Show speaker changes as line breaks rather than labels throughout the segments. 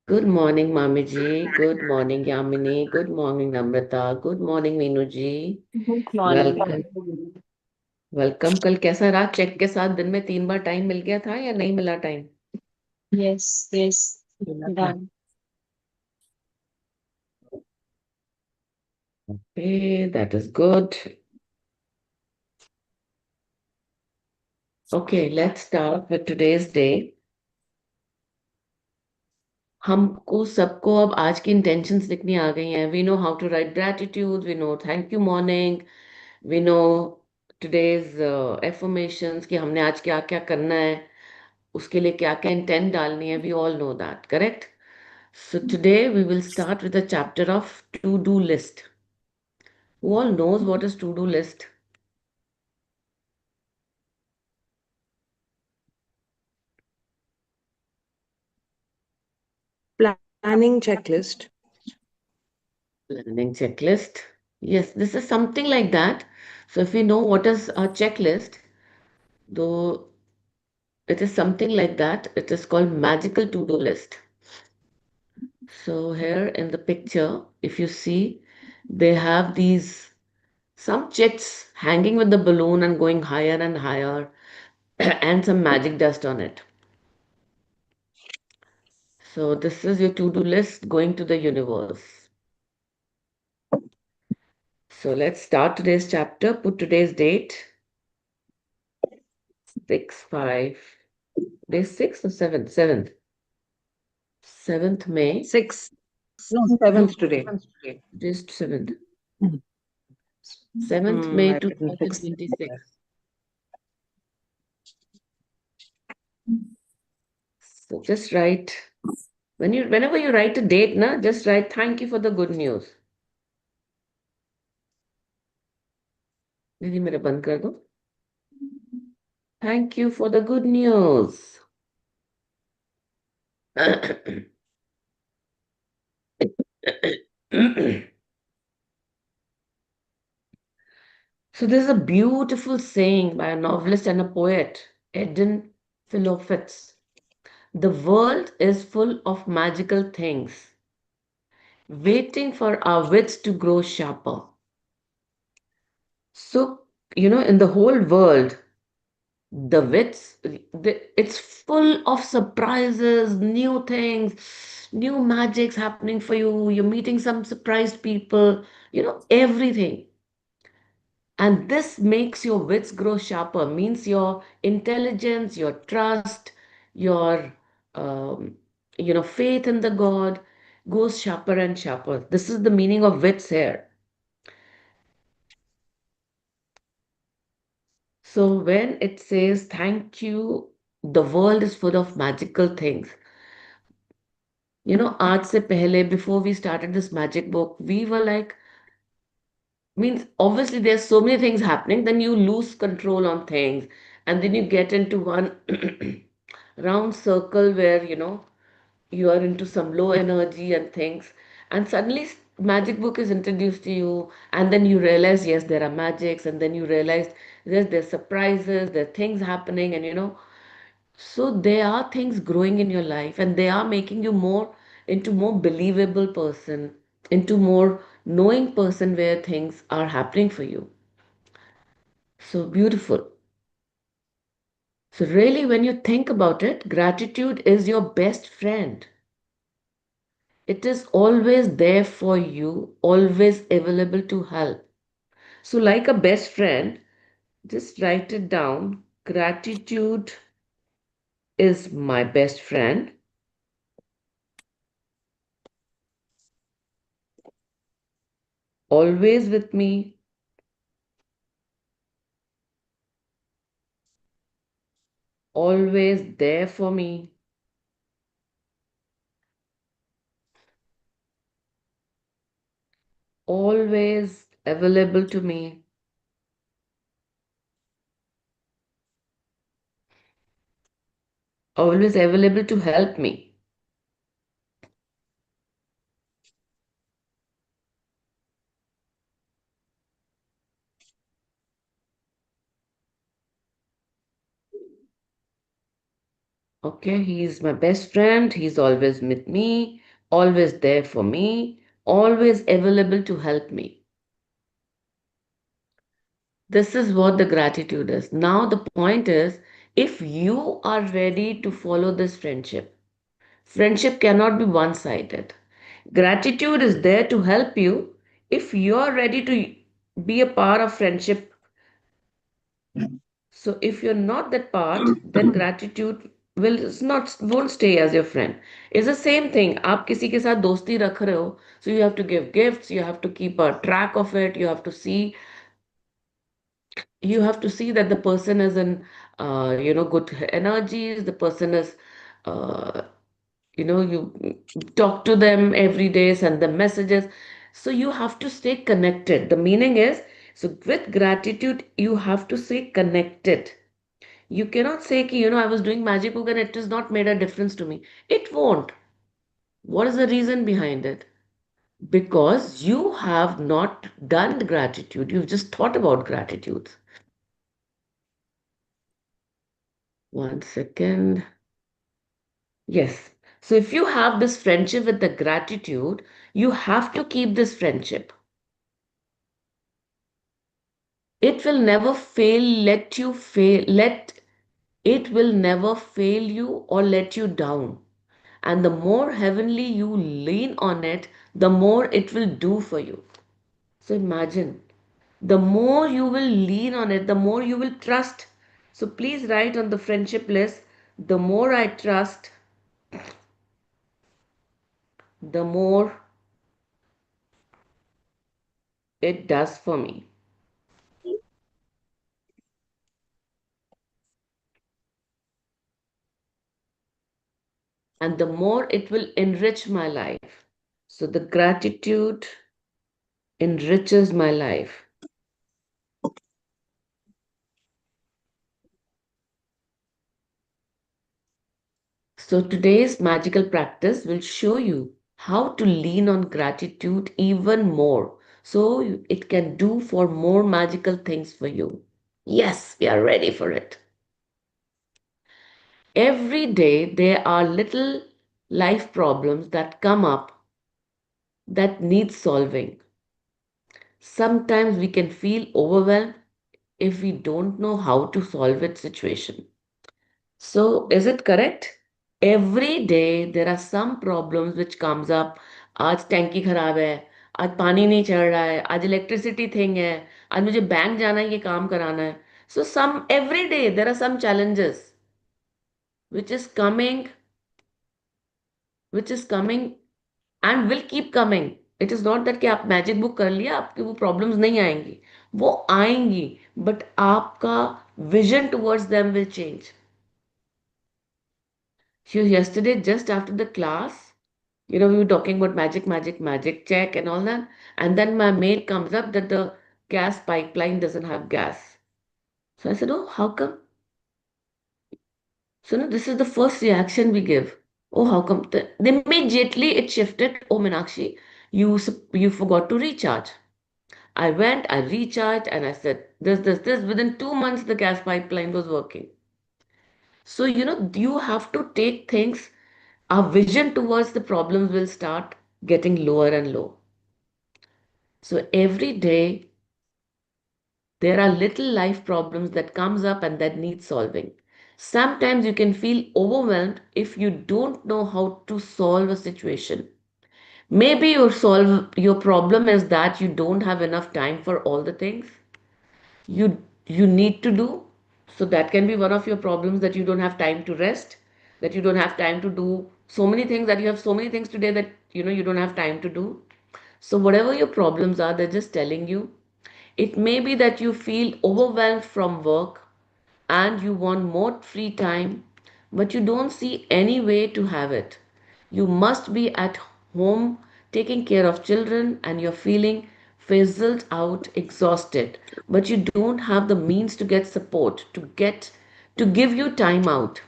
Good morning, Mami ji. Good morning, Yamini. Good morning, Namrata. Good morning, Meenu ji.
Good
Welcome.
Morning.
Welcome. कल कैसा रहा? Check के साथ दिन में 3 बार टाइम मिल गया था या नहीं मिला टाइम?
यस यस,
मिला था।
Done.
Okay, that is good. Okay, let's start with today's day. हमको सबको अब आज की इंटेंशंस लिखनी आ गई हैं. We know how to write gratitude. We know thank you morning. We know today's affirmations कि हमने आज क्या क्या करना है, उसके लिए क्या क्या इंटेंट डालनी है. We all know that, correct? So today we will start with a chapter of to do list. Who all knows what is to do list?
Planning checklist.
Planning checklist. Yes, this is something like that. So if we know what is a checklist, though it is something like that, it is called magical to do list. So here in the picture, if you see, they have these some chicks hanging with the balloon and going higher and higher, and some magic dust on it. So this is your to-do list going to the universe. So let's start today's chapter. Put today's date, 6/5. Day 6 or 7th? 7th. 7th May.
6. No, 7th today.
Just 7th. 7th May
I've written 6.
2026. So just write whenever you write a date, na, just write thank you for the good news. दीदी मेरे बंद कर दो. Thank you for the good news. So there's a beautiful saying by a novelist and a poet, Eden Philophates. The world is full of magical things, waiting for our wits to grow sharper. So, in the whole world, the wits, it's full of surprises, new things, new magics happening for you. You're meeting some surprised people, everything. And this makes your wits grow sharper, means your intelligence, your trust, your um, faith in the God goes sharper and sharper. This is the meaning of wits here. So when it says thank you, the world is full of magical things. आज से पहले, before we started this magic book, we were like, means obviously there's so many things happening, then you lose control on things, and then you get into one round circle where you are into some low energy and things, and suddenly magic book is introduced to you, and then you realize yes there are magics, and then you realize there's surprises, there are things happening, and so there are things growing in your life, and they are making you more into more believable person, into more knowing person where things are happening for you. So beautiful. So really, when you think about it, gratitude is your best friend. It is always there for you, always available to help. So like a best friend, just write it down. Gratitude is my best friend, always with me, always there for me, always available to me, always available to help me. Okay, he's my best friend. He's always with me, always there for me, always available to help me. This is what the gratitude is. Now, the point is if you are ready to follow this friendship, friendship cannot be one sided. Gratitude is there to help you if you're ready to be a part of friendship. So if you're not that part, then gratitude will is not won't stay as your friend. It's the same thing. आप किसी के साथ दोस्ती रख रहे हो, so you have to give gifts, you have to keep a track of it, you have to see that the person is in good energies, the person is uh, you talk to them every day, send them messages. So you have to stay connected. The meaning is, so with gratitude you have to stay connected. You cannot say ki, I was doing magic book and it has not made a difference to me. It won't. What is the reason behind it? Because you have not done gratitude, you've just thought about gratitude. One second. Yes. So if you have this friendship with the gratitude, you have to keep this friendship. It will never fail, let you fail, let it will never fail you or let you down. And the more heavenly you lean on it, the more it will do for you. So imagine, the more you will lean on it, the more you will trust. So please write on the friendship list, the more I trust, the more it does for me. And the more it will enrich my life. So the gratitude enriches my life. So today's magical practice will show you how to lean on gratitude even more so it can do for more magical things for you. Yes, we are ready for it. Every day there are little life problems that come up that need solving. Sometimes we can feel overwhelmed if we don't know how to solve it situation. So is it correct? Every day there are some problems which comes up. आज टैंकी खराब है, आज पानी नहीं चढ़ रहा है, आज इलेक्ट्रिसिटी थिंग है, आज मुझे बैंक जाना है, ये काम कराना है. So some every day there are some challenges which is coming, which is coming and will keep coming. It is not that कि आप मैजिक बुक कर लिया आपकी वो प्रॉब्लम्स नहीं आएंगी, वो आएंगी, बट आपका vision towards them will change. So yesterday, just after the class, we were talking about magic, magic, magic check and all that. And then my mail comes up that the gas pipeline doesn't have gas. So I said, oh, how come? So no, this is the first reaction we give. Oh, how come? Immediately it shifted. Oh, Meenakshi, you forgot to recharge. I went, I recharged, and I said, this. Within 2 months, the gas pipeline was working. So, you have to take things, our vision towards the problems will start getting lower and low. So every day there are little life problems that comes up and that need solving. Sometimes you can feel overwhelmed if you don't know how to solve a situation. Maybe your problem is that you don't have enough time for all the things you need to do. So that can be one of your problems, that you don't have time to rest, that you don't have time to do so many things, that you have so many things today that you don't have time to do. So whatever your problems are, they're just telling you. It may be that you feel overwhelmed from work and you want more free time, but you don't see any way to have it. You must be at home taking care of children and you're feeling fizzled out, exhausted, but you don't have the means to get support, to give you time out.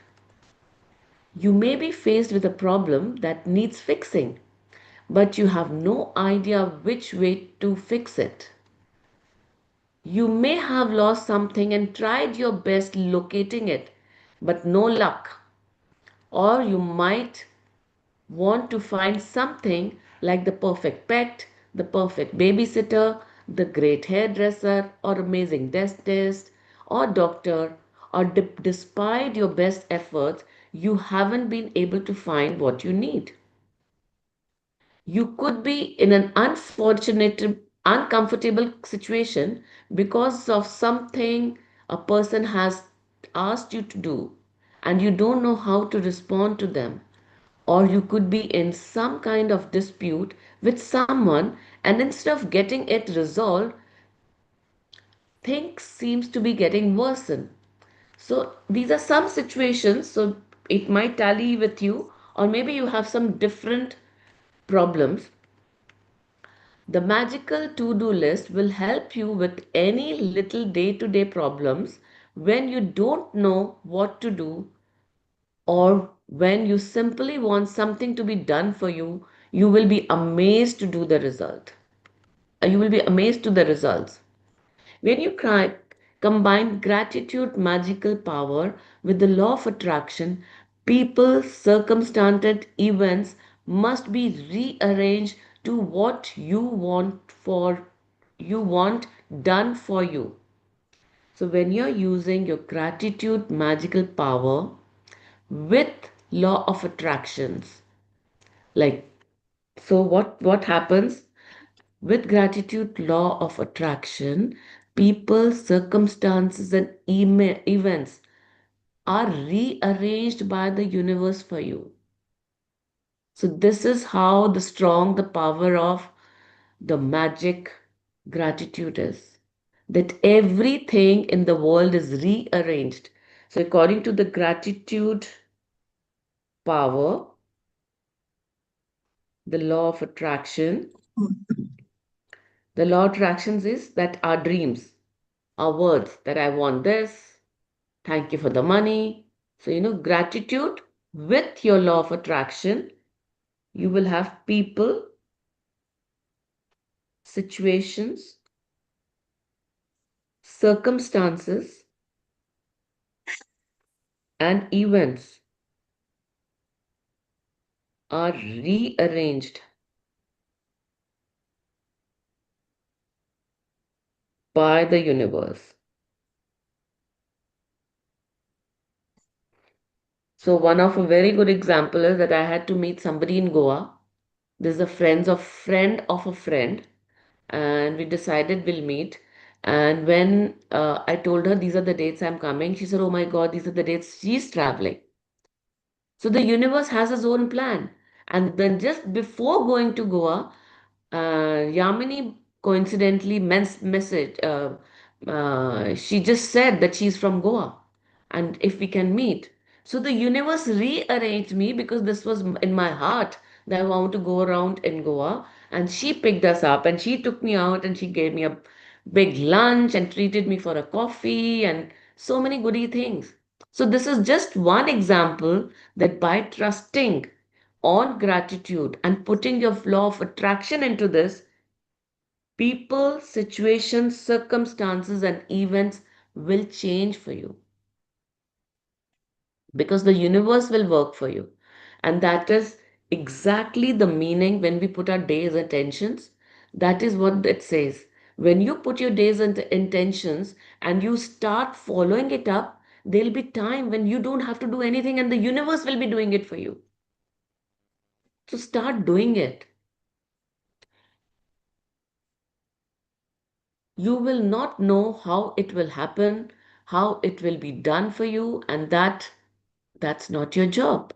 You may be faced with a problem that needs fixing, but you have no idea which way to fix it. You may have lost something and tried your best locating it, but no luck. Or you might want to find something like the perfect pet, the perfect babysitter, the great hairdresser, or amazing dentist, or doctor, or despite your best efforts, you haven't been able to find what you need. You could be in an uncomfortable situation because of something a person has asked you to do and you don't know how to respond to them. Or you could be in some kind of dispute with someone, and instead of getting it resolved, things seems to be getting worsened. So these are some situations, so it might tally with you, or maybe you have some different problems. The magical to-do list will help you with any little day-to-day problems when you don't know what to do, or when you simply want something to be done for you. You will be amazed to do the result. You will be amazed to the results. When you combine gratitude magical power with the law of attraction, people, circumstances, events must be rearranged to what you want done for you. So when you're using your gratitude magical power with law of attractions, like, so what happens with gratitude law of attraction, people, circumstances, and events are rearranged by the universe for you. So this is how the strong the power of the magic gratitude is. That everything in the world is rearranged. So according to the gratitude power, the law of attraction, the law of attractions is that our dreams, our words, that I want this, thank you for the money. So, gratitude with your law of attraction, you will have people, situations, circumstances, and events are rearranged by the universe. So, one of a very good example is that I had to meet somebody in Goa. This is a friend of a friend, and we decided we'll meet. And when I told her these are the dates I'm coming, she said, "Oh my God, these are the dates she's traveling." So the universe has its own plan. And then just before going to Goa, Yamini coincidentally she just said that she's from Goa and if we can meet. So the universe rearranged me because this was in my heart that I want to go around in Goa. And she picked us up and she took me out and she gave me a big lunch and treated me for a coffee and so many goody things. So this is just one example that by trusting on gratitude and putting your law of attraction into this, people, situations, circumstances, and events will change for you because the universe will work for you. And that is exactly the meaning when we put our days intentions. That is what it says. When you put your days and intentions and you start following it up, there'll be time when you don't have to do anything and the universe will be doing it for you. So start doing it. You will not know how it will happen, how it will be done for you, and that's not your job.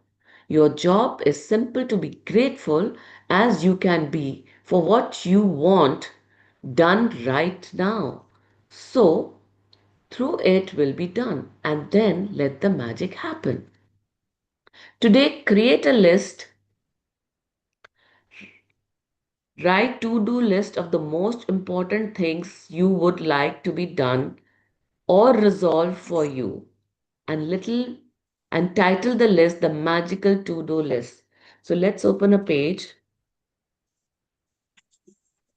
Your job is simple to be grateful as you can be for what you want done right now. So, through it will be done, and then let the magic happen. Today, create a list, write to-do list of the most important things you would like to be done or resolved for you, and little and title the list the magical to-do list. So let's open a page,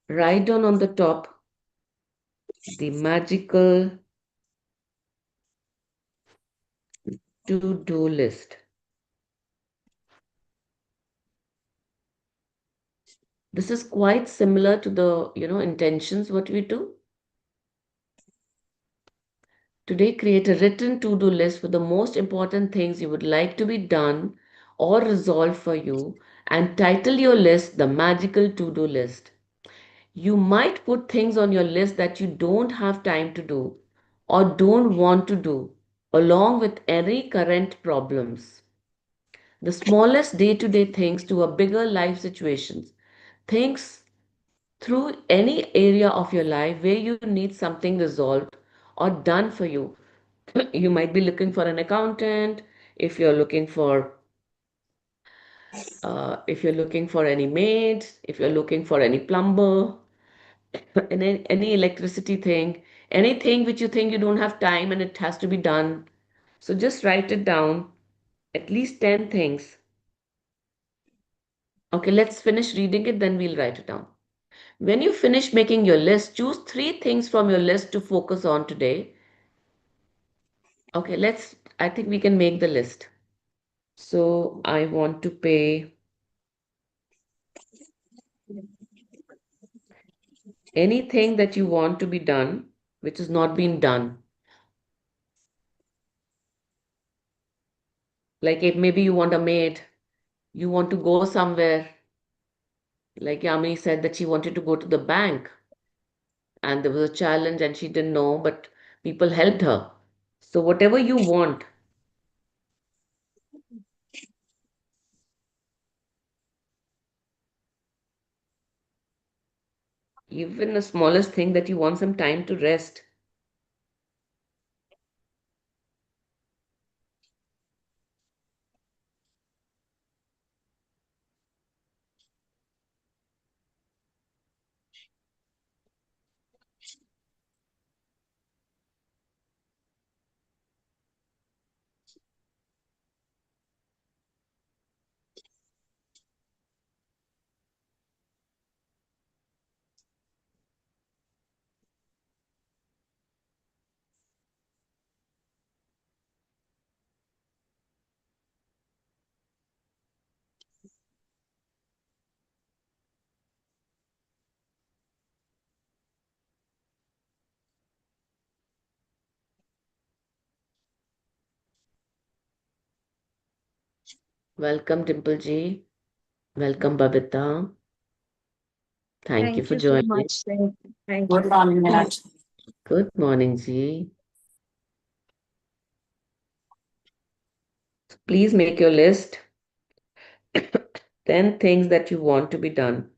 write down on the top the magical to-do list. This is quite similar to the, intentions what we do. Today, create a written to-do list for the most important things you would like to be done or resolved for you and title your list the magical to-do list. You might put things on your list that you don't have time to do or don't want to do, along with any current problems. The smallest day to day things to a bigger life situations. Things through any area of your life where you need something resolved or done for you. You might be looking for an accountant, if you're looking for any maid, if you're looking for any plumber, any electricity thing, anything which you think you don't have time and it has to be done. So just write it down, at least 10 things. Okay, let's finish reading it, then we'll write it down. When you finish making your list, choose three things from your list to focus on today. Okay, I think we can make the list. So I want to pay anything that you want to be done, which has not been done. Like if maybe you want a maid, you want to go somewhere. Like Yami said that she wanted to go to the bank and there was a challenge and she didn't know, but people helped her. So whatever you want, even the smallest thing that you want some time to rest, welcome Dimple Ji. Welcome Babita. Thank you
Thank
for
you so
joining.
much. Thank
Good
you.
morning, Meenakshi.
Good morning, Ji. Please make your list. 10 things that you want to be done.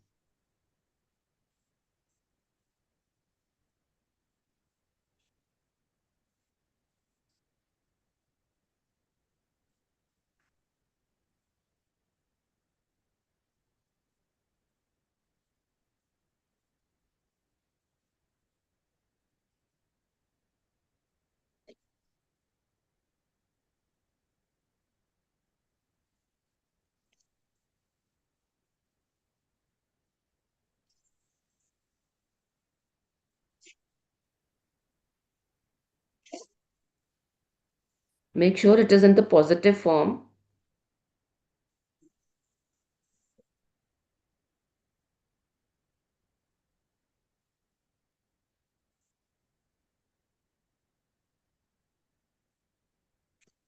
Make sure it is in the positive form.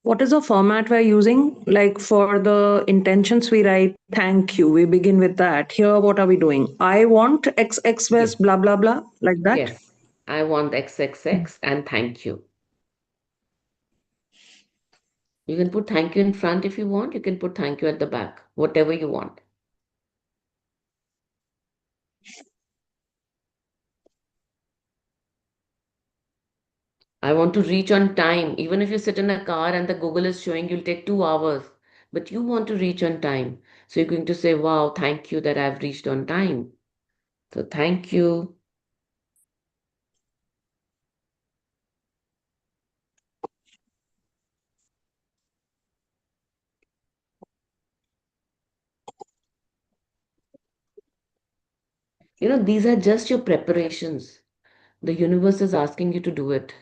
What is the format we're using? Like for the intentions, we write thank you. We begin with that. Here, what are we doing? I want XX was
Yes.
blah blah blah, like that.
Yes. I want XXX and thank you. You can put thank you in front if you want. You can put thank you at the back, whatever you want. I want to reach on time. Even if you sit in a car and the Google is showing you'll take 2 hours, but you want to reach on time. So you're going to say, wow, thank you that I've reached on time. So thank you. These are just your preparations. The universe is asking you to do it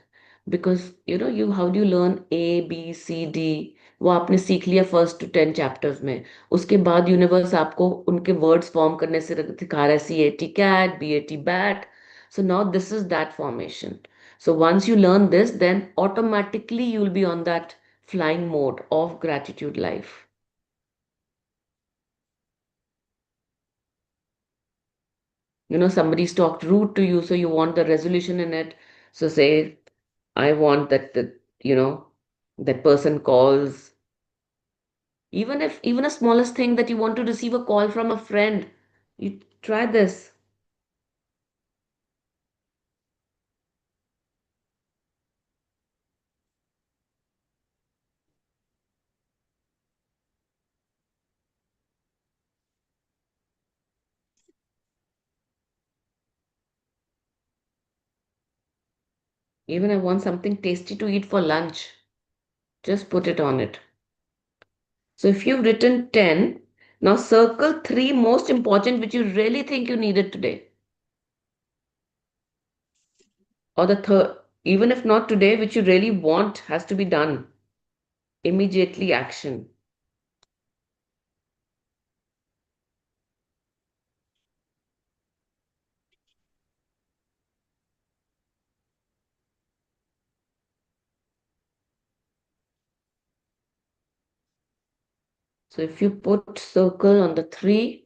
because you how do you learn A, B, C, D? वो आपने सीख लिया first to 10 chapters में, उसके बाद universe आपको उनके words form करने से सिखा रहा है, CAT cat, BAT bat. So now this is that formation. So once you learn this, then automatically you'll be on that flying mode of gratitude life. Somebody's talked rude to you, so you want the resolution in it. So say, I want that that person calls. Even a smallest thing, that you want to receive a call from a friend, you try this. Even I want something tasty to eat for lunch. Just put it on it. So if you've written 10, now circle three most important which you really think you needed today. Or the third, even if not today, which you really want has to be done. Immediately action. So if you put circle on the three,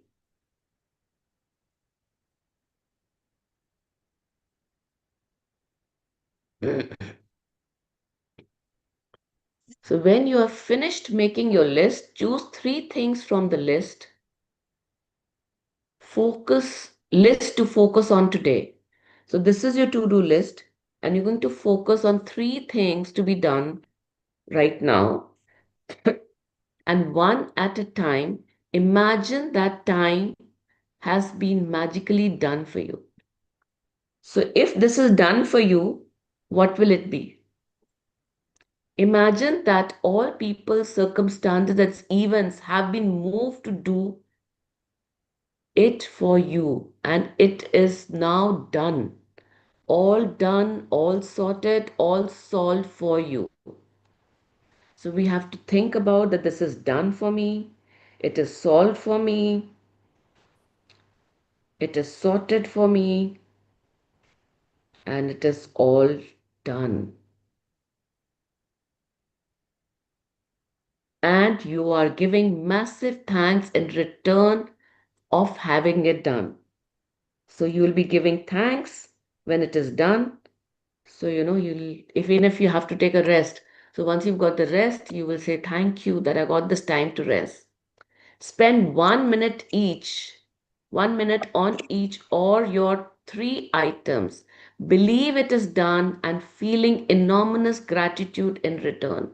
so when you have finished making your list, choose three things from the list to focus on today. So this is your to-do list, and you're going to focus on three things to be done right now. And one at a time, imagine that time has been magically done for you. So if this is done for you, what will it be? Imagine that all people, circumstances, and events have been moved to do it for you, and it is now done. All done, all sorted, all solved for you. So we have to think about that this is done for me, it is solved for me, it is sorted for me, and it is all done. And you are giving massive thanks in return of having it done. So you will be giving thanks when it is done. So you'll, even if you have to take a rest. So once you've got the rest, you will say thank you that I got this time to rest. Spend 1 minute each, 1 minute on each or your three items. Believe it is done and feeling enormous gratitude in return.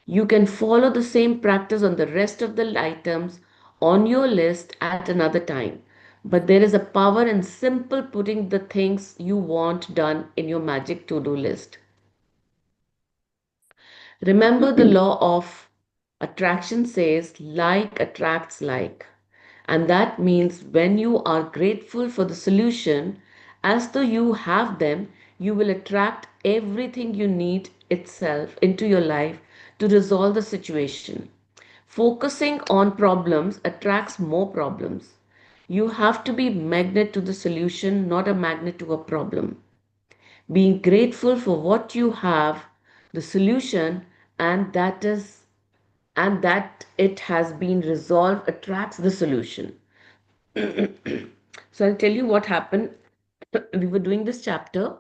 You can follow the same practice on the rest of the items on your list at another time. But there is a power in simple putting the things you want done in your magic to do list. Remember, the law of attraction says like attracts like. And that means when you are grateful for the solution, as though you have them, you will attract everything you need itself into your life to resolve the situation. Focusing on problems attracts more problems. You have to be magnet to the solution, not a magnet to a problem. Being grateful for what you have, the solution, and that it has been resolved attracts the solution. So I'll tell you what happened. We were doing this chapter,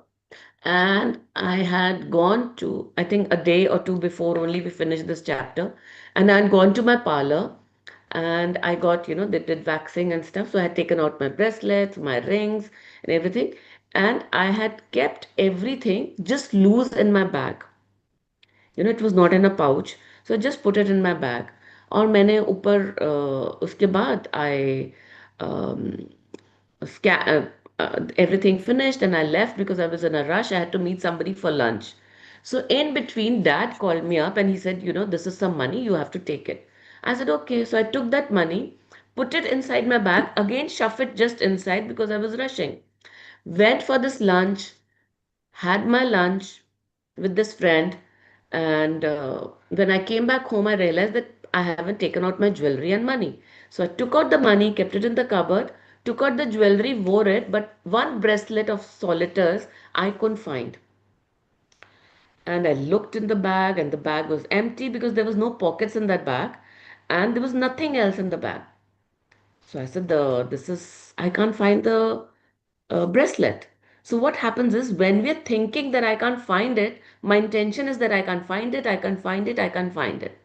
and I had gone to, I think a day or two before only we finished this chapter, and I had gone to my parlor, and I got, they did waxing and stuff. So I had taken out my bracelets, my rings, and everything, and I had kept everything just loose in my bag. It was not in a pouch. So I just put it in my bag. और मैंने ऊपर उसके बाद I um, everything finished and I left because I was in a rush. I had to meet somebody for lunch. So in between, dad called me up and he said, this is some money, you have to take it. I said, okay. So I took that money, put it inside my bag, again, shove it just inside because I was rushing. Went for this lunch, had my lunch with this friend, And when I came back home, I realized that I haven't taken out my jewelry and money. So I took out the money, kept it in the cupboard, took out the jewelry, wore it, but one bracelet of solitaires I couldn't find. And I looked in the bag, and the bag was empty because there was no pockets in that bag, and there was nothing else in the bag. So I said, I can't find the bracelet. So what happens is when we're thinking that I can't find it, my intention is that I can't find it, I can't find it, I can't find it.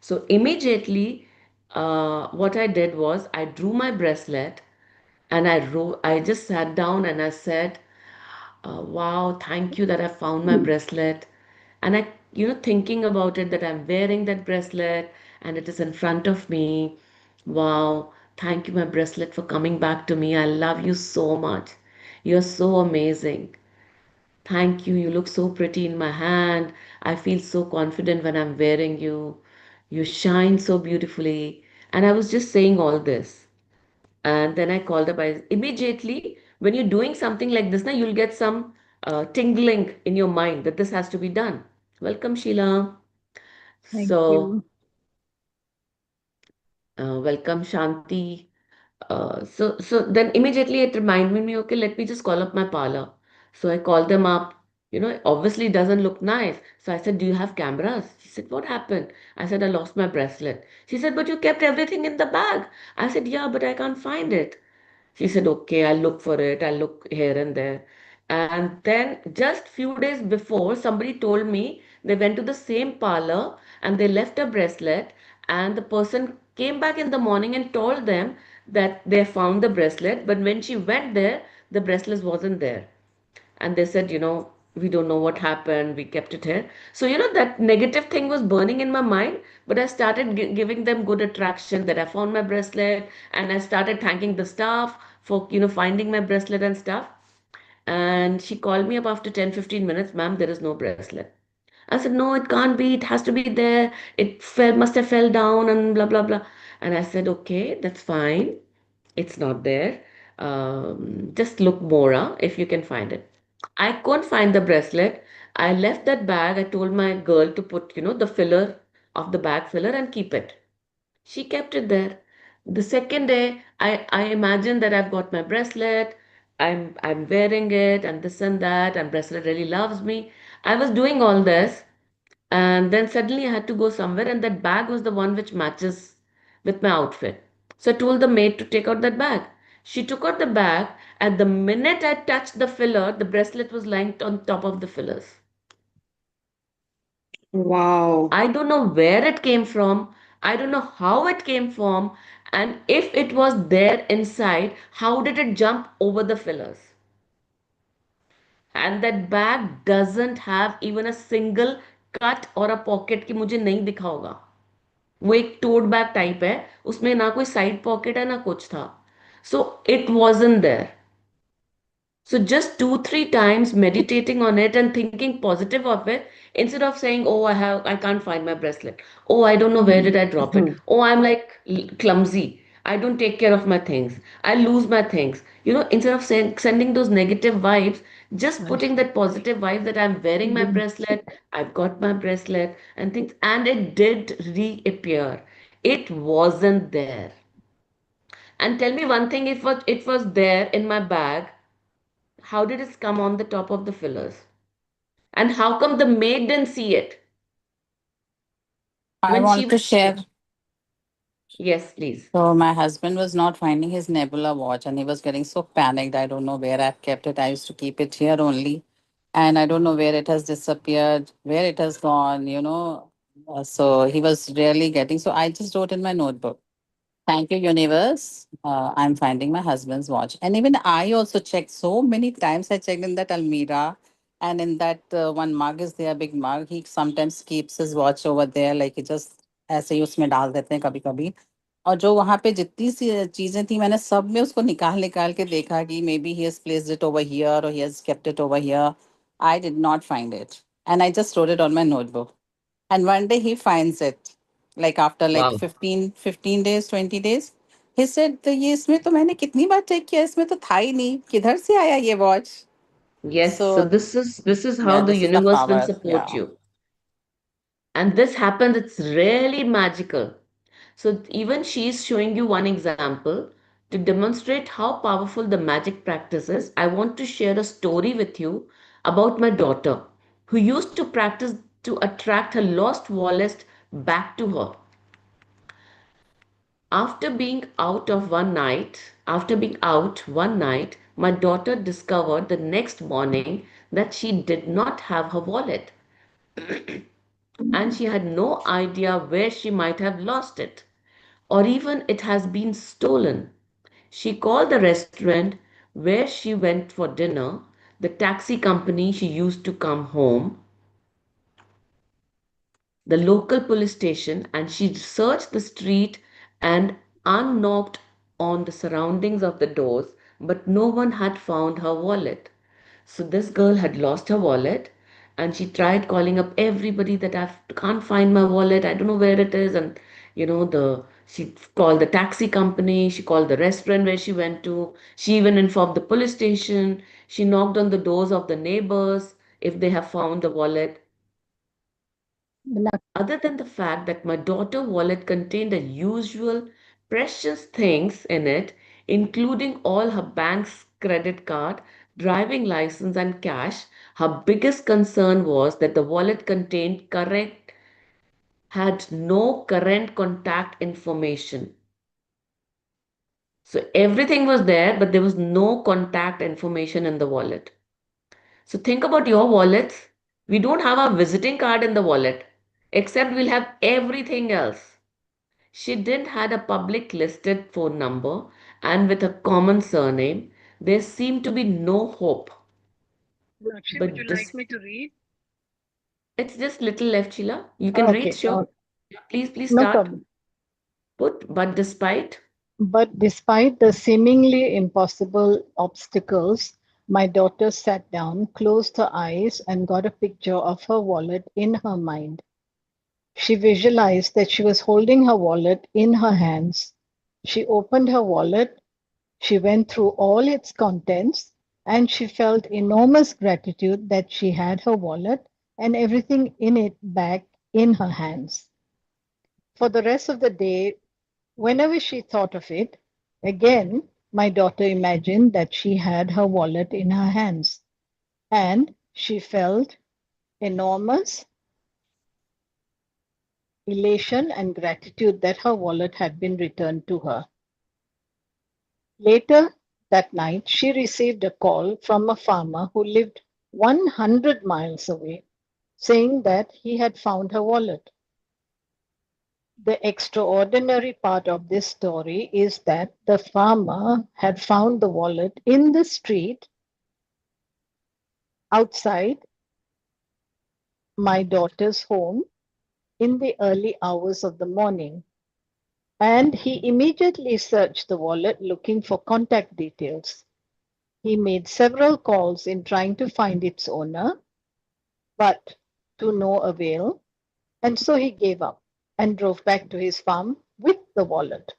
So immediately, what I did was I drew my bracelet and I just sat down and I said, wow, thank you that I found my bracelet. And thinking about it, that I'm wearing that bracelet and it is in front of me. Wow, thank you, my bracelet, for coming back to me. I love you so much. You're so amazing. Thank you. You look so pretty in my hand. I feel so confident when I'm wearing you. You shine so beautifully. And I was just saying all this. And then I called up. Immediately, when you're doing something like this, now you'll get some tingling in your mind that this has to be done. Welcome, Sheila.
Thank
So,
you.
welcome, Shanti. So then immediately it reminded me, okay, let me just call up my parlor. So I called them up. Obviously it doesn't look nice. So I said, do you have cameras? She said, what happened? I said, I lost my bracelet. She said, but you kept everything in the bag. I said, yeah, but I can't find it. She said, okay, I'll look for it. I'll look here and there. And then just few days before, somebody told me they went to the same parlor and they left a bracelet, and the person came back in the morning and told them that they found the bracelet, but when she went there, the bracelet wasn't there. And they said, we don't know what happened, we kept it here. So that negative thing was burning in my mind, but I started giving them good attraction that I found my bracelet, and I started thanking the staff for finding my bracelet and stuff. And she called me up after 10-15 minutes, ma'am, there is no bracelet. I said, no, it can't be, it has to be there, it must have fell down and blah blah blah. And I said, okay, that's fine, it's not there. Just look more if you can find it. I couldn't find the bracelet. I left that bag. I told my girl to put, the filler of the bag filler and keep it. She kept it there. The second day, I imagined that I've got my bracelet. I'm wearing it and this and that, and bracelet really loves me. I was doing all this, and then suddenly I had to go somewhere, and that bag was the one which matches with my outfit. So I told the maid to take out that bag. She took out the bag. At the minute I touched the filler, the bracelet was lying on top of the fillers.
Wow.
I don't know where it came from. I don't know how it came from. And if it was there inside, how did it jump over the fillers? And that bag doesn't have even a single cut or a pocket कि मुझे नहीं दिखा होगा. वो एक tote bag type है, उसमें ना कोई साइड पॉकेट है ना कुछ था. So it wasn't there. So just 2-3 times meditating on it and thinking positive of it, instead of saying, "Oh, I can't find my bracelet. Oh, I don't know where did I drop it. Oh, I'm like clumsy. I don't take care of my things. I lose my things." Instead of sending those negative vibes, just putting that positive vibe that I'm wearing my bracelet, I've got my bracelet and things, and it did reappear. It wasn't there. And tell me one thing, if it was there in my bag, how did it come on the top of the fillers? And how come the maid didn't see it
I
when she
want to
went
share.
there? Yes, please.
So my husband was not finding his Nebula watch and he was getting so panicked. I don't know where I've kept it. I used to keep it here only. And I don't know where it has disappeared, where it has gone. So he was really getting. So I just wrote in my notebook. Thank you, universe. I'm finding my husband's watch. And even I also checked so many times. I checked in that Almira and in that one mug is there, big mug. He sometimes keeps his watch over there, like he just ऐसे ही उसमें डाल देते हैं कभी कभी. और जो वहां पे जितनी सी चीजें थी मैंने सब में उसको निकाल निकाल के देखा कि maybe he has placed it over here और he has kept it over here. I did not find it and I just wrote it on my notebook. And one day he finds it, like after like
Wow.
15 days, 20 days. He said, तो ये इसमें तो मैंने कितनी बार check किया इसमें तो था ही नहीं किधर से आया ये watch.
Yes. So
So
this is how
yeah,
the
this is the
universe will
power.
support
Yeah.
you. And this happens, it's really magical. So even she's showing you one example to demonstrate how powerful the magic practice is. I want to share a story with you about my daughter who used to practice to attract her lost wallet back to her. After being out one night, my daughter discovered the next morning that she did not have her wallet and she had no idea where she might have lost it or even it has been stolen. She called the restaurant where she went for dinner, the taxi company she used to come home, the local police station, and she searched the street and unknocked on the surroundings of the doors, but no one had found her wallet. So this girl had lost her wallet and she tried calling up everybody that I can't find my wallet. I don't know where it is. And the she called the taxi company, she called the restaurant where she went to. She even informed the police station. She knocked on the doors of the neighbors if they have found the wallet. Other than the fact that my daughter wallet contained the usual precious things in it, including all her bank's credit card, driving license, and cash, her biggest concern was that the wallet contained correct had no current contact information. So everything was there, but there was no contact information in the wallet. So think about your wallets. We don't have our visiting card in the wallet, except we'll have everything else. She didn't had a public listed phone number and with a common surname, there seemed to be no hope.
Lakshmi, would you
But
like
this,
me to read?
it's just little left, Sheila. You can read,
Okay,
sure. Please
no
start.
problem.
But despite,
But despite the seemingly impossible obstacles, my daughter sat down, closed her eyes, and got a picture of her wallet in her mind. She visualized that she was holding her wallet in her hands. She opened her wallet, she went through all its contents, and she felt enormous gratitude that she had her wallet and everything in it back in her hands. For the rest of the day, whenever she thought of it, again, my daughter imagined that she had her wallet in her hands, and she felt enormous elation and gratitude that her wallet had been returned to her. Later that night, she received a call from a farmer who lived 100 miles away, saying that he had found her wallet. The extraordinary part of this story is that the farmer had found the wallet in the street outside my daughter's home in the early hours of the morning. And he immediately searched the wallet looking for contact details. He made several calls in trying to find its owner, but to no avail. And so he gave up and drove back to his farm with the wallet.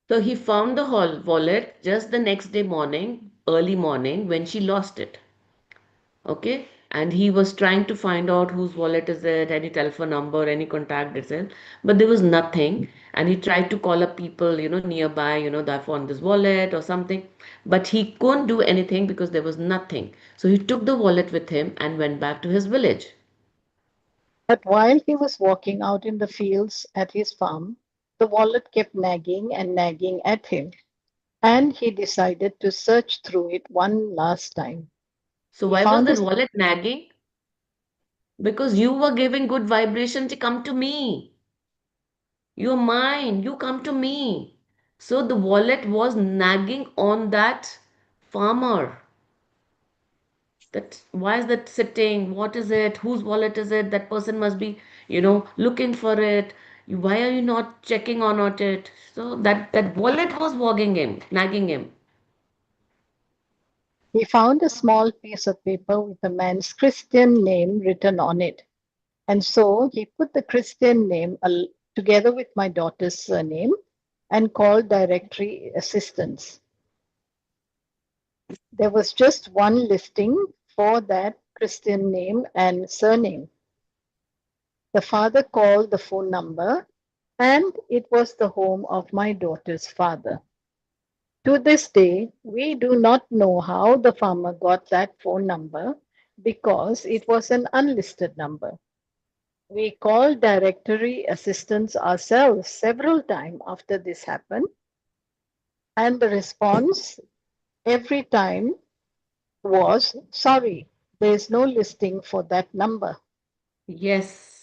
so he found the wallet just the next day morning, early morning, when she lost it. Okay, and he was trying to find out whose wallet is it, any telephone number, any contact detail, but there was nothing. And he tried to call up people, nearby, that I found this wallet or something, but he couldn't do anything because there was nothing. So he took the wallet with him and went back to his village.
But while he was walking out in the fields at his farm, the wallet kept nagging and nagging at him, and he decided to search through it one last time.
So
He
why was
found
that
this,
wallet nagging? Because you were giving good vibration to come to me. You're mine. You come to me. So the wallet was nagging on that farmer. That why is that sitting? What is it? Whose wallet is it? That person must be, looking for it. Why are you not checking on it? So that wallet was wagging him, nagging him.
he found a small piece of paper with a man's Christian name written on it. And so he put the Christian name together with my daughter's surname and called directory assistance. There was just one listing for that Christian name and surname. The father called the phone number, and it was the home of my daughter's father. To this day, we do not know how the farmer got that phone number because it was an unlisted number. We called directory assistants ourselves several times after this happened, and the response every time was sorry, there is no listing for that number.
Yes.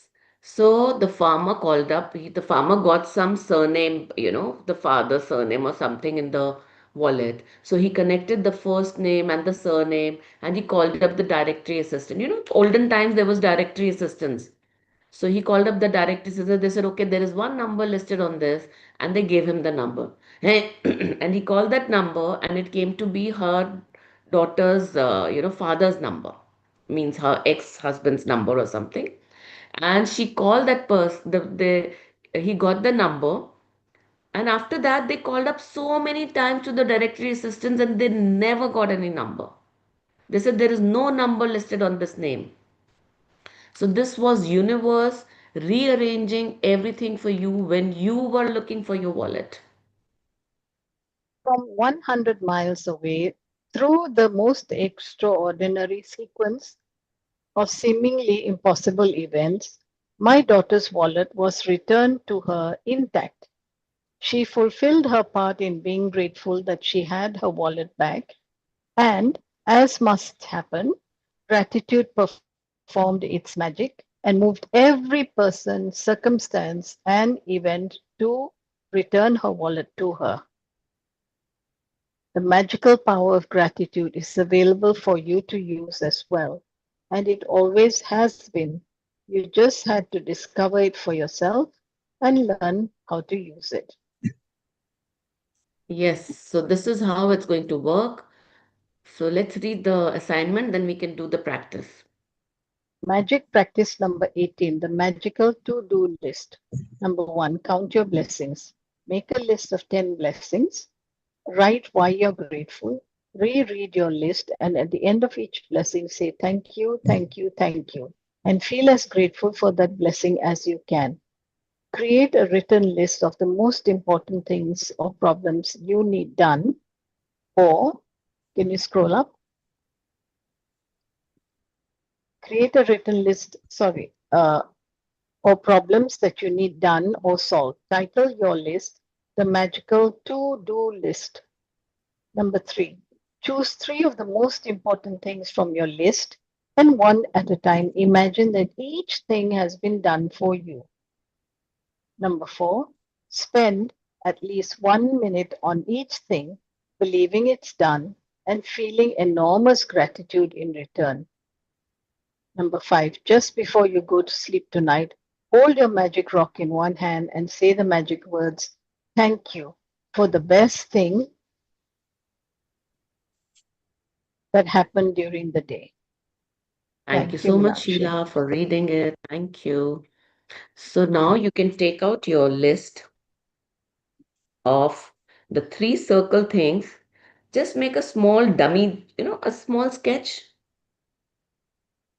So the farmer called up. The farmer got some surname, the father's surname or something in the wallet. So he connected the first name and the surname and he called up the directory assistant. Olden times there was directory assistants. So he called up the directory assistant. They said, okay, there is one number listed on this, and they gave him the number. And he called that number, and it came to be her daughter's, father's number, means her ex-husband's number or something. And she called that person. He got the number, and after that, they called up so many times to the directory assistants, and they never got any number. They said there is no number listed on this name. So this was universe rearranging everything for you when you were looking for your wallet.
From 100 miles away, through the most extraordinary sequence of seemingly impossible events, my daughter's wallet was returned to her intact. She fulfilled her part in being grateful that she had her wallet back, and, as must happen, gratitude performed its magic and moved every person, circumstance, and event to return her wallet to her. The magical power of gratitude is available for you to use as well, and it always has been. You just had to discover it for yourself and learn how to use it.
Yes, so this is how it's going to work. So let's read the assignment, then we can do the practice.
Magic practice number 18, the magical to do list. Number one, count your blessings. Make a list of 10 blessings. Write why you're grateful. Reread your list, and at the end of each blessing, say thank you, thank you, thank you, and feel as grateful for that blessing as you can. Create a written list of the most important things or problems you need done, or can you scroll up? Create a written list, or problems that you need done or solved. Title your list the magical to do list. Number three, choose three of the most important things from your list, and one at a time, imagine that each thing has been done for you. Number four, spend at least 1 minute on each thing, believing it's done and feeling enormous gratitude in return. Number five, just before you go to sleep tonight, hold your magic rock in one hand and say the magic words, thank you for the best thing that happened during the day.
Thank you
Thank you,
so much,
Meenakshi.
Sheila, for reading it. Thank you. So now you can take out your list of the three circle things. Just make a small dummy, a small sketch.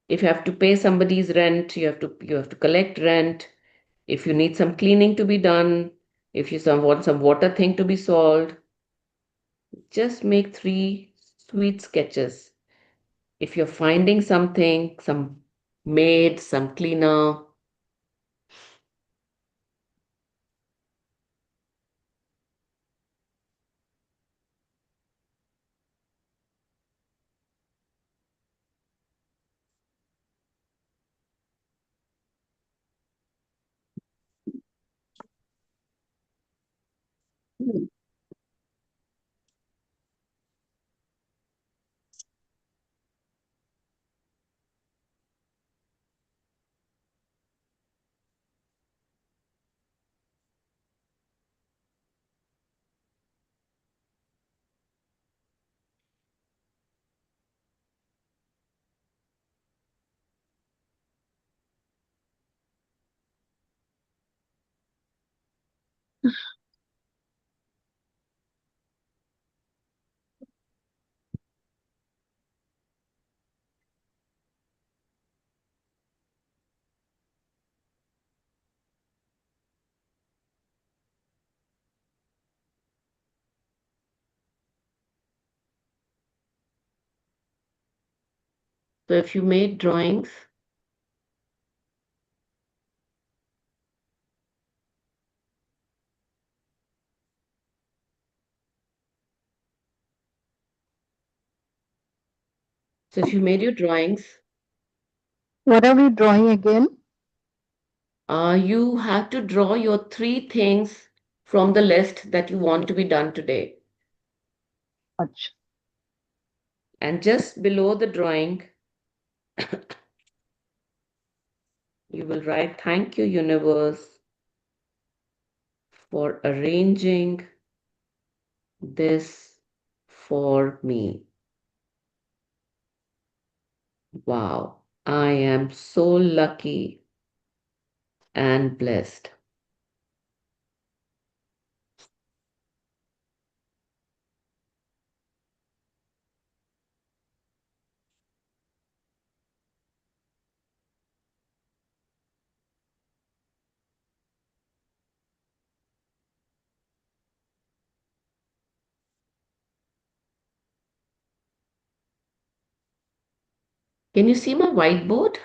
If you have to pay somebody's rent, you have to collect rent. If you need some cleaning to be done, if you want some water thing to be solved, just make three sweet sketches. If you're finding something, some maid, some cleaner, So if you made drawings, so if you made your drawings,
What are we drawing again?
you have to draw your three things from the list that you want to be done today.
Ach.
And just below the drawing, you will write, "Thank you, universe, for arranging this for me. Wow, I am so lucky and blessed." Can you see my whiteboard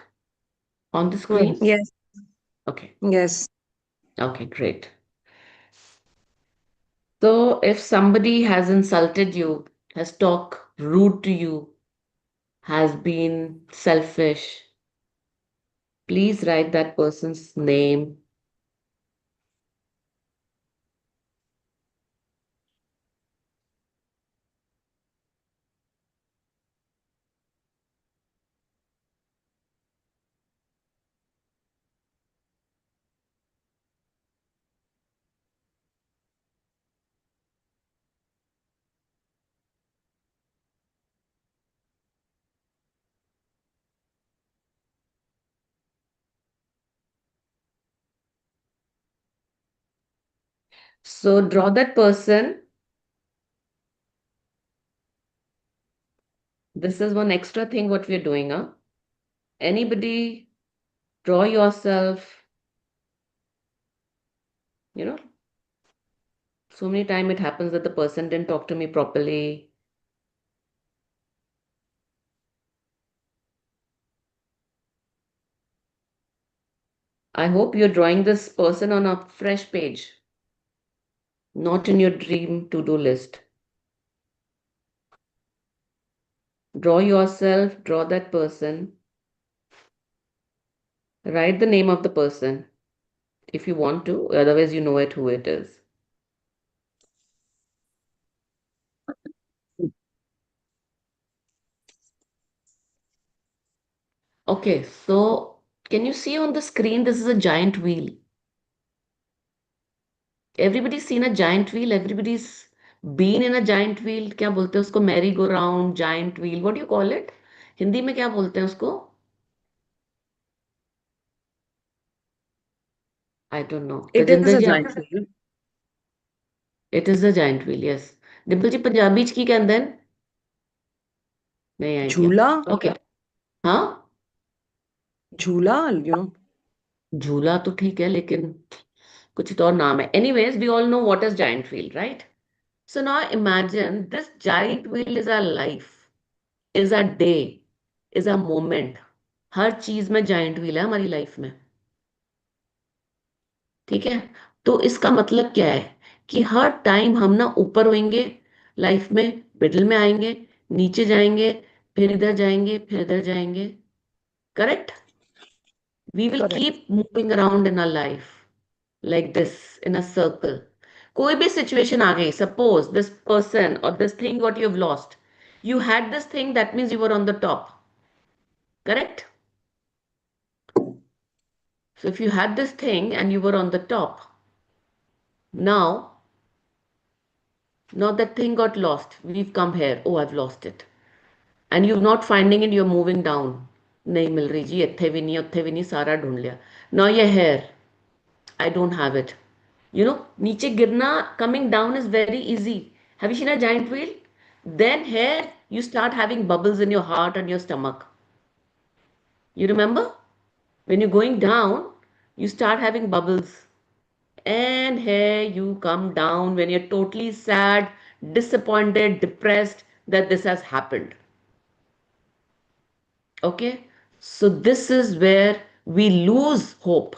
on the screen?
Yes.
Yes.
Okay,
Yes.
okay, great. So if somebody has insulted you, has talked rude to you, has been selfish, please write that person's name. So draw that person. This is one extra thing what we're doing, huh? Anybody draw yourself, you know, so many time it happens that the person didn't talk to me properly. I hope you're drawing this person on a fresh page, not in your dream to-do list. Draw yourself, draw that person, write the name of the person if you want to, otherwise you know it who it is. Okay, so can you see on the screen this is a giant wheel. Everybody's seen a giant wheel, everybody's been in a giant wheel. क्या बोलते हैं उसको? Merry go round, giant wheel, what do you call it? Hindi में क्या बोलते हैं उसको? I don't know.
It is
Tajinder
a
ji,
giant wheel.
it is a giant wheel, yes. Dimple ji, Punjabi च की कहंदे न? नहीं आइडिया.
Jhula?
Okay. हाँ,
Jhula, you know.
झूला तो ठीक है लेकिन कुछ तो और नाम है. Anyways, we all know what is giant wheel, right? So now imagine this giant wheel is our life, is our day, is our moment. हर चीज में giant wheel है हमारी लाइफ में. ठीक है. तो इसका मतलब क्या है कि हर टाइम हम ना ऊपर होंगे लाइफ में, मिडिल में आएंगे, नीचे जाएंगे, फिर इधर जाएंगे, फिर इधर जाएंगे. Correct. We will
Correct.
Keep moving around in our life like this in a circle. कोई भी situation आ गई, suppose this person or this thing what you have lost, you had this thing, that means you were on the top, correct? So if you had this thing and you were on the top, now that thing got lost, we've come here, oh I've lost it, and you're not finding it, you're moving down. नहीं मिल रही जी, इत्थे भी नहीं, उत्थे भी नहीं, सारा ढूंढ लिया. Now you're here, I don't have it. You know, नीचे गिरना, coming down is very easy. Have you seen a giant wheel? Then here you start having bubbles in your heart and your stomach. You remember? When you're going down, you start having bubbles. And here you come down when you're totally sad, disappointed, depressed that this has happened. Okay? So this is where we lose hope.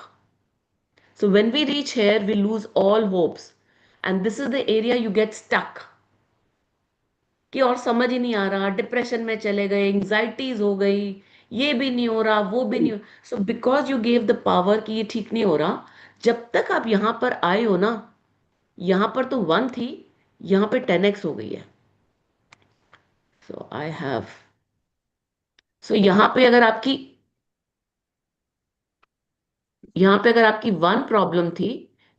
So when we reach here, we lose all hopes. And this is the area you get stuck. कि और समझ ही नहीं आ रहा, depression में चले गए, anxieties हो गई, ये भी नहीं हो रहा, वो भी नहीं हो। So because you gave the power कि ये ठीक नहीं हो रहा, जब तक आप यहाँ पर आए हो ना, यहाँ पर तो 1 थी, यहाँ पे 10x हो गई है। सो आई हैव, सो यहाँ पे अगर आपकी 1 प्रॉब्लम थी,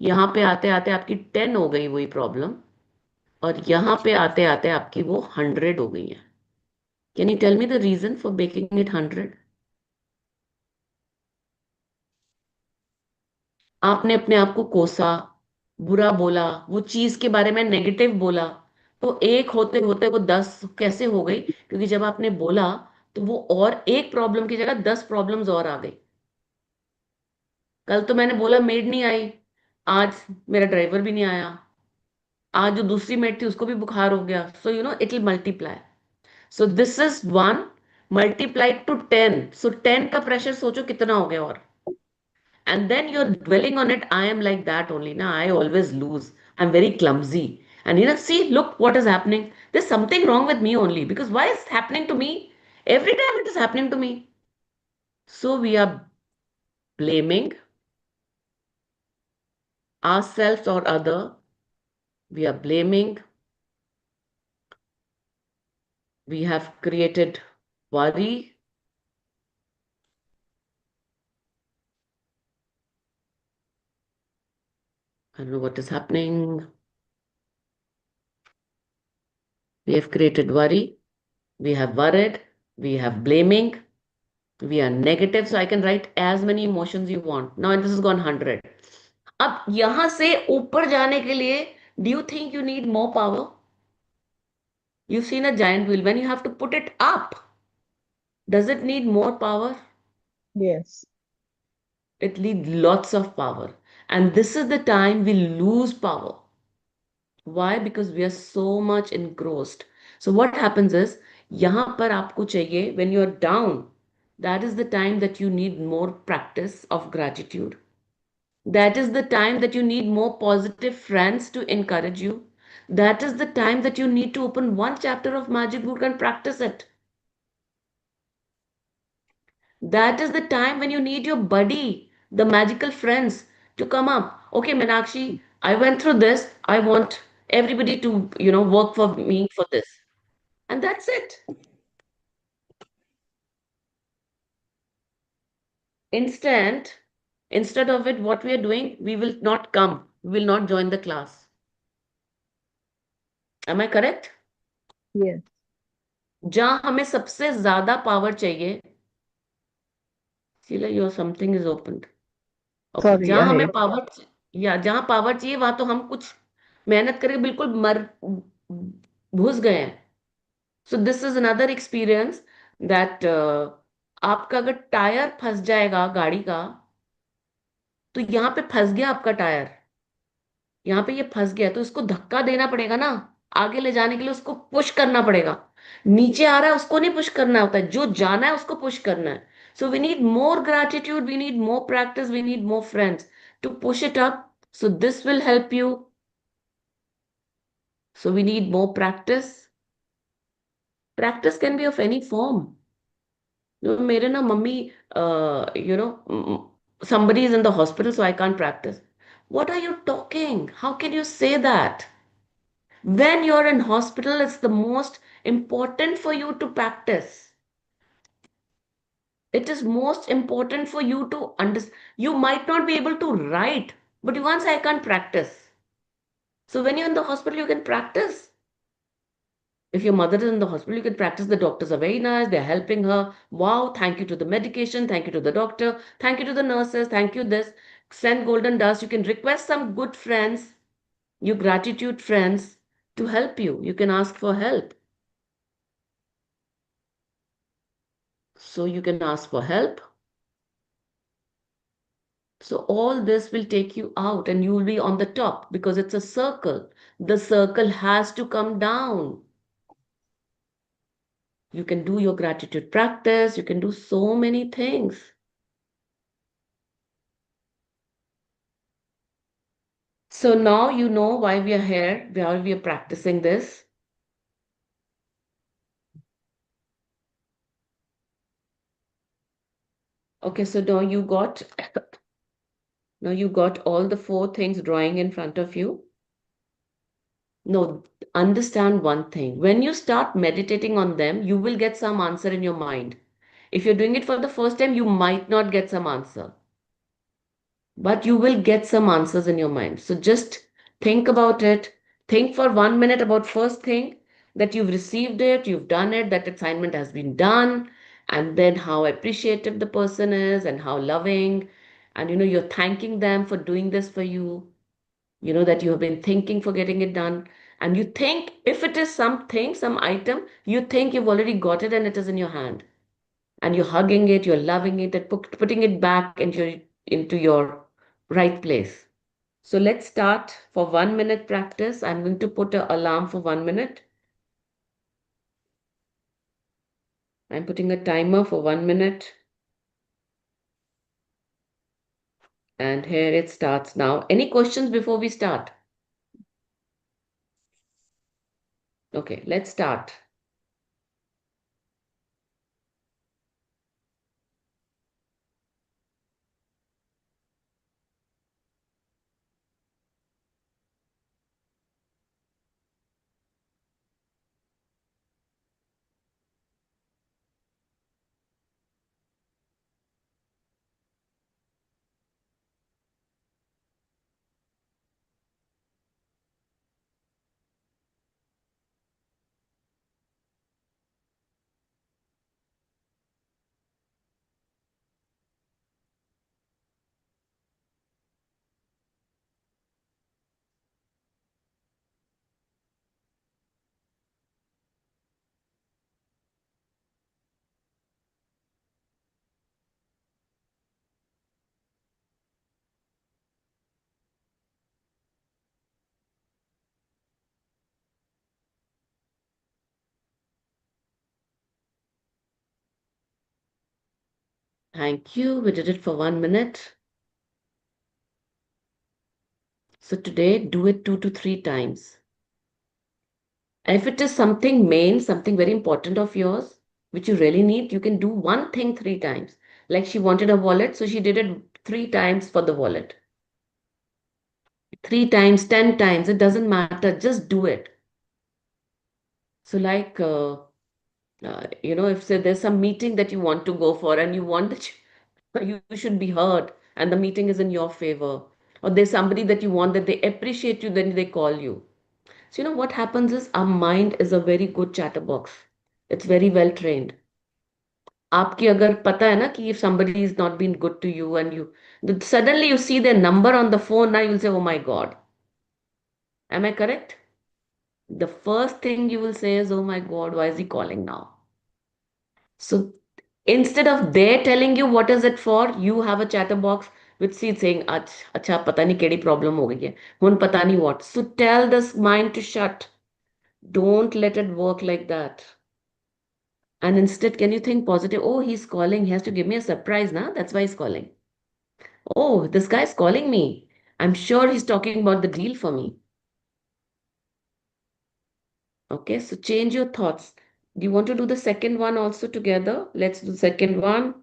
यहाँ पे आते आते आपकी 10 हो गई वही प्रॉब्लम, और यहाँ पे आते आते आपकी वो 100 हो गई है। Can you tell me the reason for making it 100? आपने अपने आप को कोसा, बुरा बोला, वो चीज के बारे में नेगेटिव बोला, तो एक होते होते वो 10 कैसे हो गई? क्योंकि जब आपने बोला, तो वो और एक प्रॉब्लम की जगह 10 प्रॉब्लम्स और आ गई। कल तो मैंने बोला मेड नहीं आई, आज मेरा ड्राइवर भी नहीं आया, आज जो दूसरी मेड थी उसको भी बुखार हो गया। So you know it will multiply. So this is 1 multiplied to 10, so 10 का प्रेशर सोचो कितना हो गया। और and then you're dwelling on it. I am like that only. Now I always lose. I'm very clumsy. And see, look what is happening. There's something wrong with me only, because why is it happening to me? Every time it is happening to me. So we are blaming ourselves or other. We are blaming. We have created worry. I don't know what is happening. We have created worry. We have worried. We have blaming. We are negative. So I can write as many emotions you want. Now this has gone 100. अब यहां से ऊपर जाने के लिए, do you think you need more power? You seen a giant wheel, when you have to put it up, does it need more power?
Yes.
It needs lots of power, and this is the time we lose power. Why? Because we are so much engrossed. So what happens is, यहाँ पर आपको चाहिए, when you are down, that is the time that you need more practice of gratitude. That is the time that you need more positive friends to encourage you. That is the time that you need to open one chapter of Magic Book and practice it. That is the time when you need your buddy, the magical friends, to come up. Okay, Meenakshi, I went through this. I want everybody to, work for me for this. And that's it. Instant, instead of it, what we are doing, we will not come. We will not join the class. Am I correct?
Yes.
जहां हमें सबसे ज्यादा power चाहिए, Sheila, your something is opened. Okay,
Sorry,
जहां हमें
I.
Power, या जहां power चाहिए वहां तो हम कुछ मेहनत करके बिल्कुल मर घुस गए हैं। सो this is another experience that, आपका अगर टायर फंस जाएगा गाड़ी का, तो यहाँ पे फंस गया आपका टायर, यहाँ पे ये फंस गया, तो इसको धक्का देना पड़ेगा ना, आगे ले जाने के लिए उसको पुश करना पड़ेगा। नीचे आ रहा है उसको नहीं पुश करना होता है, जो जाना है उसको पुश करना है। So we need more gratitude, we need more practice, we need more friends to push it up. So this will help you. So we need more practice. Practice can be of any form. मेरे ना मम्मी, you know somebody is in the hospital, so I can't practice. What are you talking? How can you say that? When you're in hospital, it's the most important for you to practice. It is most important for you to understand. You might not be able to write, but you can't say, I can't practice. So when you're in the hospital, you can practice. If your mother is in the hospital, you can practice. The doctors are very nice. They're helping her. Wow, thank you to the medication. Thank you to the doctor. Thank you to the nurses. Thank you this. Send golden dust. You can request some good friends, your gratitude friends, to help you. You can ask for help. So you can ask for help. So all this will take you out and you will be on the top because it's a circle. The circle has to come down. You can do your gratitude practice. You can do so many things. So now you know why we are here, why we are practicing this. Okay, so now you got all the four things drawing in front of you. No, understand one thing. When you start meditating on them, you will get some answer in your mind. If you're doing it for the first time, you might not get some answer, but you will get some answers in your mind. So just think about it. Think for 1 minute about first thing that you've received it, you've done it, that assignment has been done, and then how appreciative the person is and how loving. And you're thanking them for doing this for you. That you have been thinking for getting it done. And you think if it is something, some item, you think you've already got it and it is in your hand. And you're hugging it, you're loving it, and putting it back into your right place. So let's start for 1 minute practice. I'm going to put an alarm for 1 minute. I'm putting a timer for 1 minute. And here it starts now. Any questions before we start? Okay, let's start. Thank you. We did it for 1 minute. So today, do it 2 to 3 times. If it is something main, something very important of yours, which you really need, you can do one thing 3 times. Like she wanted a wallet, so she did it 3 times for the wallet. 3 times, 10 times, it doesn't matter. Just do it. So, like, if say there's some meeting that you want to go for and you want that you should be heard and the meeting is in your favor, or there's somebody that you want that they appreciate you, then they call you. So, what happens is our mind is a very good chatterbox. It's very well trained. आपकी अगर पता है ना कि if somebody is not being good to you and suddenly you see their number on the phone, now you'll say, oh my God. Am I correct? The first thing you will say is, oh my God, why is he calling now? So instead of they telling you what is it for, you have a chatterbox which sees saying, अच्छा पता नहीं केड़ी problem हो गई है, हुन पता नहीं what. So tell this mind to shut. Don't let it work like that. And instead, can you think positive? Oh, he's calling. He has to give me a surprise now. That's why he's calling. Oh, this guy's calling me. I'm sure he's talking about the deal for me. Okay, so change your thoughts. Do you want to do the second one also together? Let's do the second one.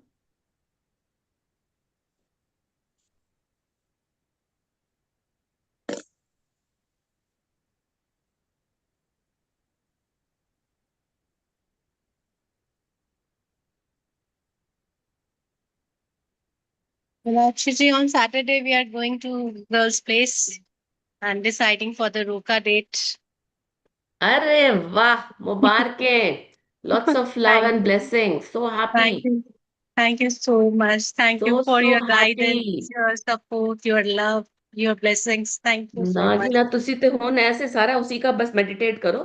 Well, actually, on Saturday, we are going to girls' place and deciding for the Roka date.
Arre, wah, mubarke. Lots of love
Thank
and
you.
blessings. So
Thank
happy.
you. Thank you so much. Thank you
So,
for
so
your guidance,
happy.
your support, your love, your blessings. Thank you so much.
नागिना तुसी ते होन ऐसे सारा उसी का बस meditate करो.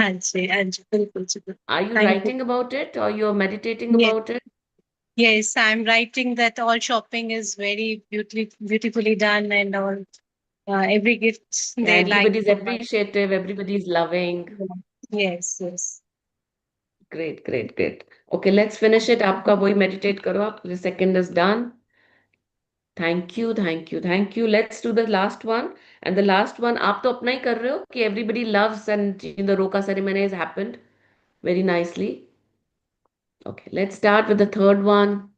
हाँ जी, हाँ जी, बिल्कुल जी, बिल्कुल.
Are you
Thank you.
writing about it or you're meditating
Yes,
about it?
yes, I'm writing that all shopping is very beautifully done and all. Every gift they like
Everybody's
so much.
appreciative, everybody's loving.
Yeah. Yes, yes.
Great, great, great. Okay, let's finish it. आपका वही meditate करो आप. The second is done. Thank you, thank you, thank you. Let's do the last one. And the last one, आप तो अपना ही कर रहे हो कि everybody loves and the Roka ceremony has happened very nicely. Okay, let's start with the third one.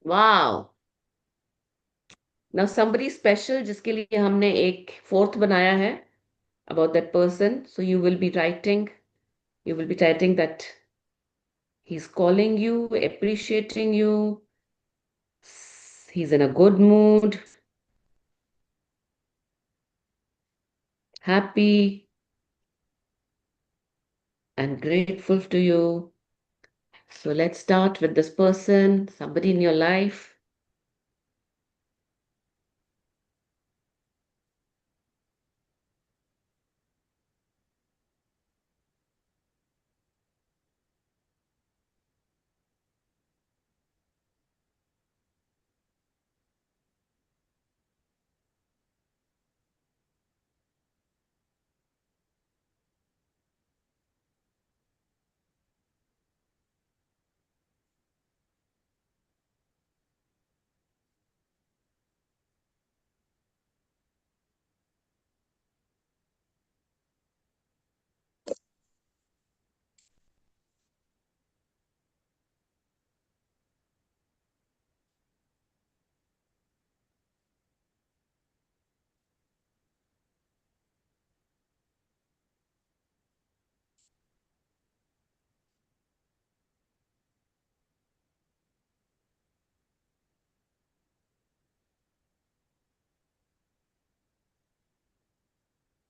Wow. Now somebody special जिसके लिए हमने एक fourth बनाया है about that person. So you will be writing that he's calling you, appreciating you, he's in a good mood, happy and grateful to you. So let's start with this person, somebody in your life.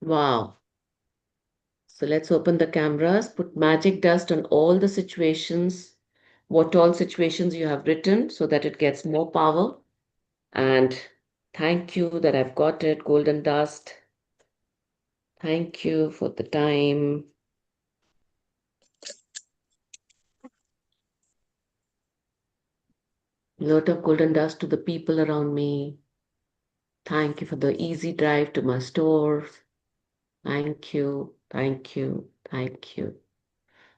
Wow. So let's open the cameras, put magic dust on all the situations, what all situations you have written so that it gets more power. And thank you that I've got it, golden dust. Thank you for the time. Lot of golden dust to the people around me. Thank you for the easy drive to my store. Thank you, thank you, thank you.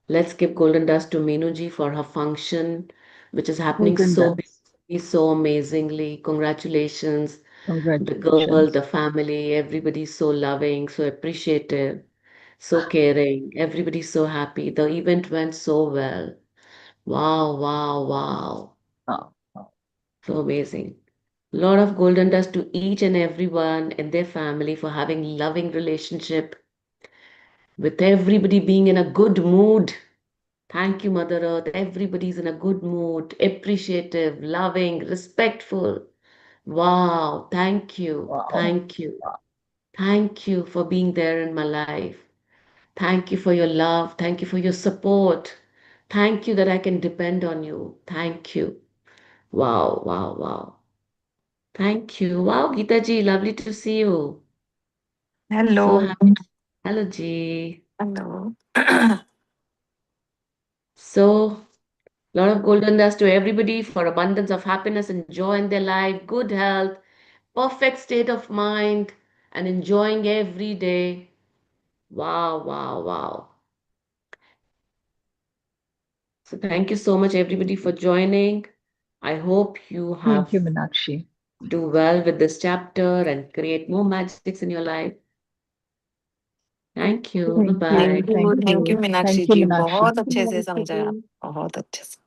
Let's give golden dust to Meenuji for her function, which is happening
Golden
so
dust.
beautifully, so amazingly. Congratulations. The girl,
Congratulations.
the family, everybody's so loving, so appreciative, so caring. Everybody's so happy. The event went so well. Wow, wow, wow.
Oh,
So amazing. Lot of golden dust to each and everyone and their family for having loving relationship with everybody being in a good mood. Thank you, Mother Earth. Everybody's in a good mood, appreciative, loving, respectful. Wow. Thank you.
wow.
Thank you. Thank you for being there in my life. Thank you for your love. Thank you for your support. Thank you that I can depend on you. Thank you. Wow, wow, wow. Thank you. Wow, Geeta ji, lovely to see you. So
Hello.
happy. Hello, Ji.
Hello.
So, lot of golden dust to everybody for abundance of happiness and joy in their life, good health, perfect state of mind, and enjoying every day. Wow, wow, wow. So, thank you so much, everybody, for joining. I hope you
Thank
have
you, Meenakshi.
do well with this chapter and create more magics in your life. Thank you,
Thank
bye
you.
Bye.
Thank you Meenakshi
Thank you,
जी,
Meenakshi.
बहुत अच्छे से समझाया, बहुत अच्छे से।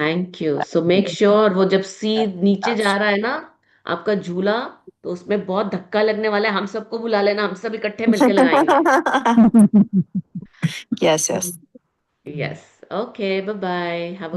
Thank you. So make sure वो जब सीध नीचे जा
Yes,
रहा है ना आपका झूला, तो उसमें बहुत धक्का लगने वाला है, हम सबको बुला लेना, हम सब इकट्ठे मिलके लगाएंगे।
yes, yes.
Yes, okay, bye bye, have a